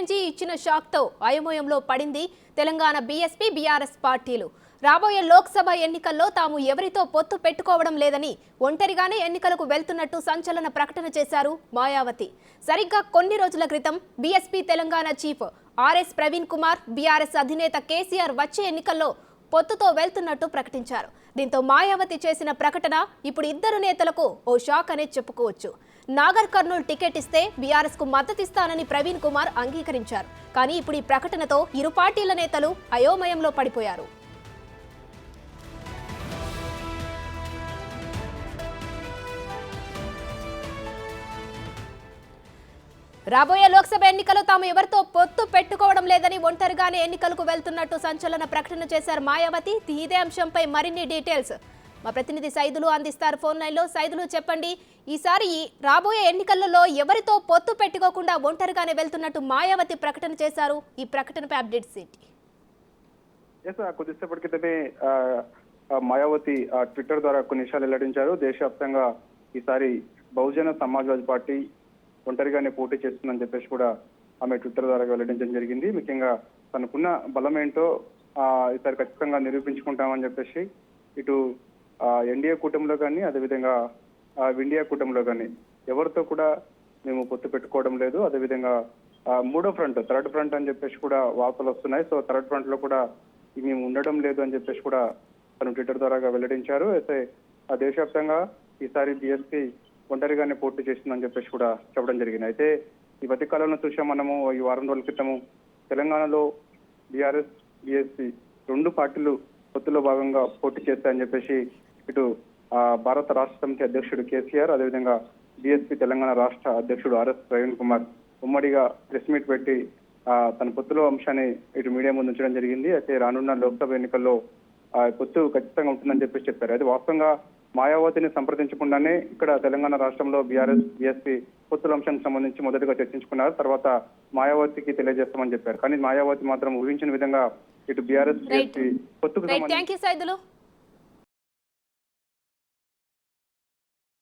CNG ఇచ్చిన షాక్తో అయోమయంలో పడింది తెలంగాణ బీఎస్పీ బీఆర్ఎస్ పార్టీలు. రాబోయే లోక్సభ ఎన్నికల్లో తాము ఎవరితో పొత్తు పెట్టుకోవడం లేదని ఒంటరిగానే ఎన్నికలకు వెళ్తున్నట్టు సంచలన ప్రకటన చేశారు మాయావతి. సరిగ్గా కొన్ని రోజుల క్రితం BSP Telangana chief RS Praveen Kumar BRS అధినేత కేసీఆర్ వచ్చే ఎన్నికల్లో పొత్తుతో వెళ్తున్నట్టు ప్రకటించారు. దీంతో మాయావతి చేసిన ప్రకటన ఇప్పుడు ఇద్దరు నేతలకు ఓ షాక్ అనే చెప్పుకోవచ్చు. నాగర్ కర్నూల్ టికెట్ ఇస్తే బీఆర్ఎస్ కు మద్దతిస్తానని ప్రవీణ్ కుమార్ అంగీకరించారు. కానీ ఇప్పుడు ఈ ప్రకటనతో ఇరు పార్టీల నేతలు అయోమయంలో పడిపోయారు. రాబోయే లోక్సభ ఎన్నికల్లో తాము ఎవరితో పొత్తు పెట్టుకోవడం లేదని ఒంటరిగానే ఎన్నికలకు వెళ్తున్నట్టు సంచలన ప్రకటన చేశారు మాయావతి. ఇదే అంశంపై మరిన్ని డీటెయిల్స్ మా ప్రతినిధి సైదులు అందిస్తారు ఫోన్ లైన్లో. సైదులు చెప్పండి, ఈసారి రాబోయే ఎన్నికలలో ఎవరితో పొత్తు పెట్టుకోకుండా ఒంటరిగానే వెళ్తున్నట్టు మాయావతి ప్రకటన చేశారు. ఈ ప్రకటనపై అప్డేట్స్ ఏంటి? కొద్దిసేపటి క్రితమే మాయావతి ట్విట్టర్ ద్వారా కొన్ని విషయాలు వెల్లడించారు. దేశవ్యాప్తంగా ఈసారి బహుజన సమాజ్వాదీ పార్టీ ఒంటరిగానే పోటీ చేస్తుందని చెప్పేసి కూడా ఆమె ట్విట్టర్ ద్వారా వెల్లడించడం జరిగింది. ముఖ్యంగా తనకున్న బలం ఏంటో ఈసారి ఖచ్చితంగా నిరూపించుకుంటామని చెప్పేసి ఇటు ఎన్డీఏ కూటమిలో కానీ అదేవిధంగా ఇండియా కూటమిలో కానీ ఎవరితో కూడా మేము పొత్తు పెట్టుకోవడం లేదు. అదేవిధంగా మూడో ఫ్రంట్, థర్డ్ ఫ్రంట్ అని చెప్పేసి కూడా వార్తలు వస్తున్నాయి. సో థర్డ్ ఫ్రంట్ లో కూడా మేము ఉండడం లేదు అని చెప్పేసి కూడా తను ట్విట్టర్ ద్వారా వెల్లడించారు. అయితే దేశవ్యాప్తంగా ఈసారి బీఎస్పీ ఒంటరిగానే పోటీ చేస్తుందని చెప్పేసి కూడా చెప్పడం జరిగింది. అయితే ఈ మధ్య కాలంలో చూసాం మనము, ఈ వారం రోజుల క్రితము తెలంగాణలో బీఆర్ఎస్ బీఎస్పీ రెండు పార్టీలు పొత్తులో భాగంగా పోటీ చేస్తాయని చెప్పేసి ఇటు భారత రాష్ట్ర సమితి అధ్యక్షుడు కేసీఆర్, అదేవిధంగా బీఎస్పీ తెలంగాణ రాష్ట్ర అధ్యక్షుడు ఆర్ఎస్ ప్రవీణ్ కుమార్ ఉమ్మడిగా ప్రెస్ మీట్ పెట్టి తన పొత్తులో అంశాన్ని ఇటు మీడియా ముందు ఉంచడం జరిగింది. అయితే రానున్న లోక్సభ ఎన్నికల్లో పొత్తు ఖచ్చితంగా ఉంటుందని చెప్పేసి చెప్పారు. అయితే వాస్తవంగా మాయావతిని సంప్రదించకుండానే ఇక్కడ తెలంగాణ రాష్ట్రంలో బీఆర్ఎస్ బీఎస్పీ పొత్తుల అంశానికి సంబంధించి మొదటగా చర్చించుకున్నారు. తర్వాత మాయావతికి తెలియజేస్తామని చెప్పారు. కానీ మాయావతి మాత్రం ఊహించిన విధంగా ఇటు బీఆర్ఎస్ బీఎస్పీ పొత్తుకు సంబంధించి